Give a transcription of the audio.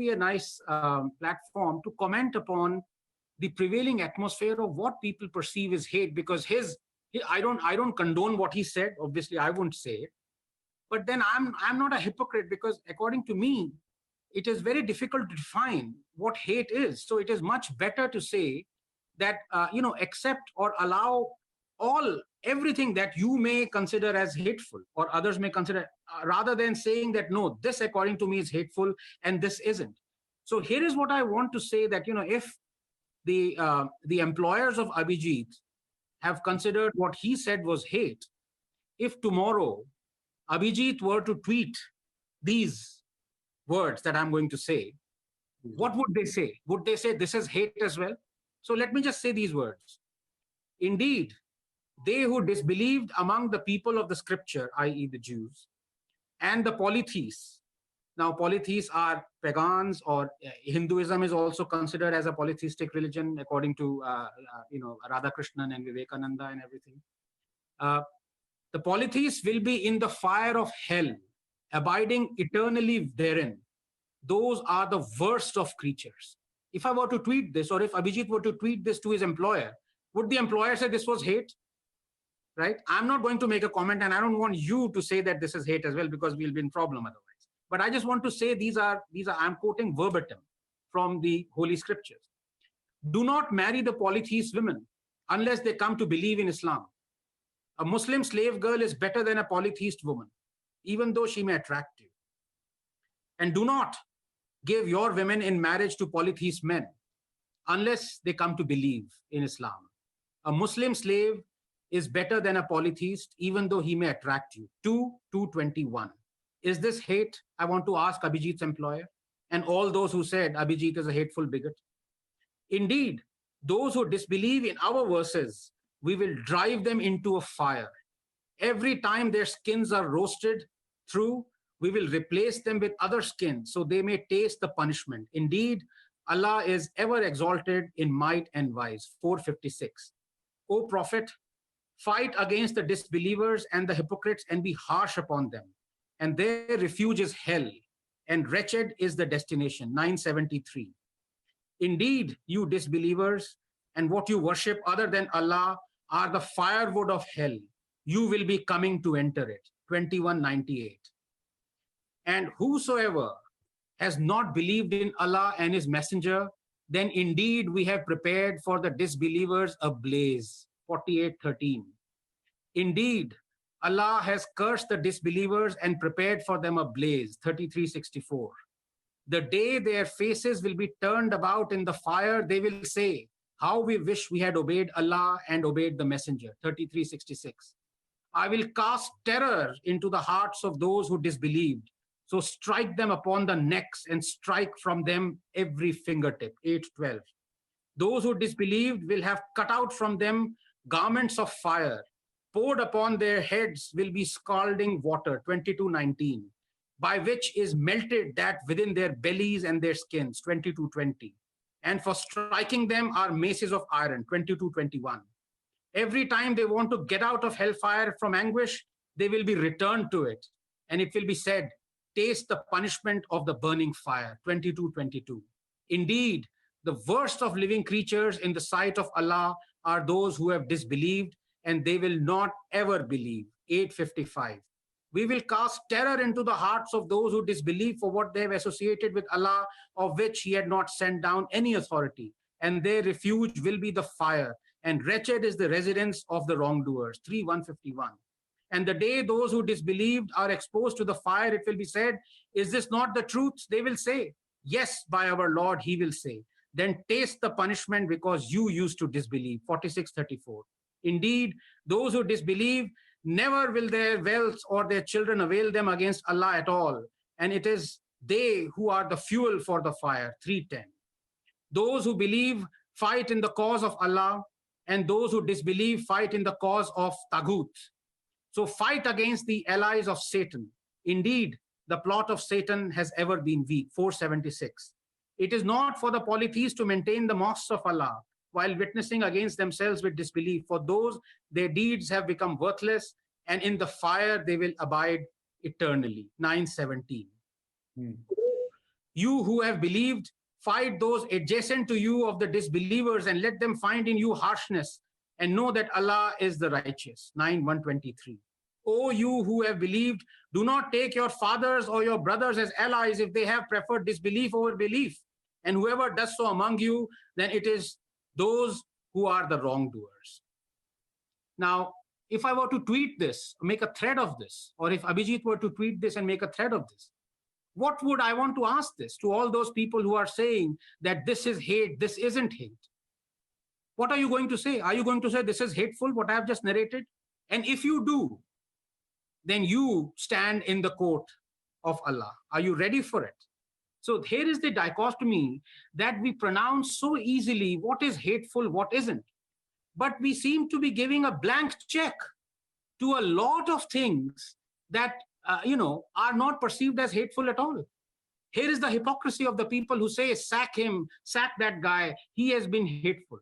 be a nice platform to comment upon the prevailing atmosphere of what people perceive as hate, because I don't condone what he said. Obviously, I wouldn't say it. But then I'm not a hypocrite, because according to me, it is very difficult to define what hate is. So it is much better to say that, accept or allow everything that you may consider as hateful or others may consider, rather than saying that, no, this according to me is hateful and this isn't. So here is what I want to say, that, if the employers of Abhijit have considered what he said was hate, if tomorrow Abhijit were to tweet these words that I'm going to say, what would they say? Would they say this is hate as well? So let me just say these words. Indeed, they who disbelieved among the people of the scripture, i.e. the Jews, and the polytheists. Now, polytheists are pagans, or Hinduism is also considered as a polytheistic religion, according to, Radhakrishnan and Vivekananda and everything. The polytheists will be in the fire of hell, abiding eternally therein. Those are the worst of creatures. If I were to tweet this, or if Abhijit were to tweet this to his employer, would the employer say this was hate? Right? I'm not going to make a comment, and I don't want you to say that this is hate as well, because we'll be in problem otherwise. But I just want to say these are I'm quoting verbatim from the Holy Scriptures. Do not marry the polytheist women unless they come to believe in Islam. A Muslim slave girl is better than a polytheist woman, even though she may attract you. And do not give your women in marriage to polytheist men unless they come to believe in Islam. A Muslim slave is better than a polytheist, even though he may attract you. 2:21. Is this hate? I want to ask Abhijit's employer and all those who said Abhijit is a hateful bigot. Indeed, those who disbelieve in our verses, we will drive them into a fire. Every time their skins are roasted through, we will replace them with other skins so they may taste the punishment. Indeed, Allah is ever exalted in might and wise. 4:56. O Prophet, fight against the disbelievers and the hypocrites and be harsh upon them. And their refuge is hell, and wretched is the destination. 9:73. Indeed, you disbelievers and what you worship other than Allah are the firewood of hell. You will be coming to enter it. 21:98. And whosoever has not believed in Allah and his messenger, then indeed we have prepared for the disbelievers a blaze. 48:13. Indeed, Allah has cursed the disbelievers and prepared for them a blaze. 33:64. The day their faces will be turned about in the fire, they will say, how we wish we had obeyed Allah and obeyed the messenger. 33:66. I will cast terror into the hearts of those who disbelieved. So strike them upon the necks and strike from them every fingertip. 8:12. Those who disbelieved will have cut out from them garments of fire. Poured upon their heads will be scalding water. 22:19. By which is melted that within their bellies and their skins. 22:20. And for striking them are maces of iron. 22:21. Every time they want to get out of hellfire from anguish, they will be returned to it. And it will be said, taste the punishment of the burning fire. 22:22. Indeed, the worst of living creatures in the sight of Allah are those who have disbelieved, and they will not ever believe. 8:55. We will cast terror into the hearts of those who disbelieve for what they have associated with Allah, of which he had not sent down any authority, and their refuge will be the fire, and wretched is the residence of the wrongdoers. 3:151. And the day those who disbelieved are exposed to the fire, it will be said, is this not the truth? They will say, yes, by our Lord, he will say. Then taste the punishment because you used to disbelieve. 46:34. Indeed, those who disbelieve, never will their wealth or their children avail them against Allah at all. And it is they who are the fuel for the fire. 3:10. Those who believe fight in the cause of Allah, and those who disbelieve fight in the cause of Taghut. So fight against the allies of Satan. Indeed, the plot of Satan has ever been weak. 4:76. It is not for the polytheists to maintain the mosques of Allah while witnessing against themselves with disbelief. For those, their deeds have become worthless, and in the fire they will abide eternally. 9:17. You who have believed, fight those adjacent to you of the disbelievers and let them find in you harshness and know that Allah is the righteous. 9:123. O you who have believed, do not take your fathers or your brothers as allies if they have preferred disbelief over belief. And whoever does so among you, then it is those who are the wrongdoers. Now, if I were to tweet this, make a thread of this, or if Abhijit were to tweet this and make a thread of this, what would I want to ask this to all those people who are saying that this is hate, this isn't hate? What are you going to say? Are you going to say this is hateful, what I have just narrated? And if you do, then you stand in the court of Allah. Are you ready for it? So here is the dichotomy that we pronounce so easily what is hateful, what isn't. But we seem to be giving a blank check to a lot of things that are not perceived as hateful at all. Here is the hypocrisy of the people who say, sack him, sack that guy, he has been hateful.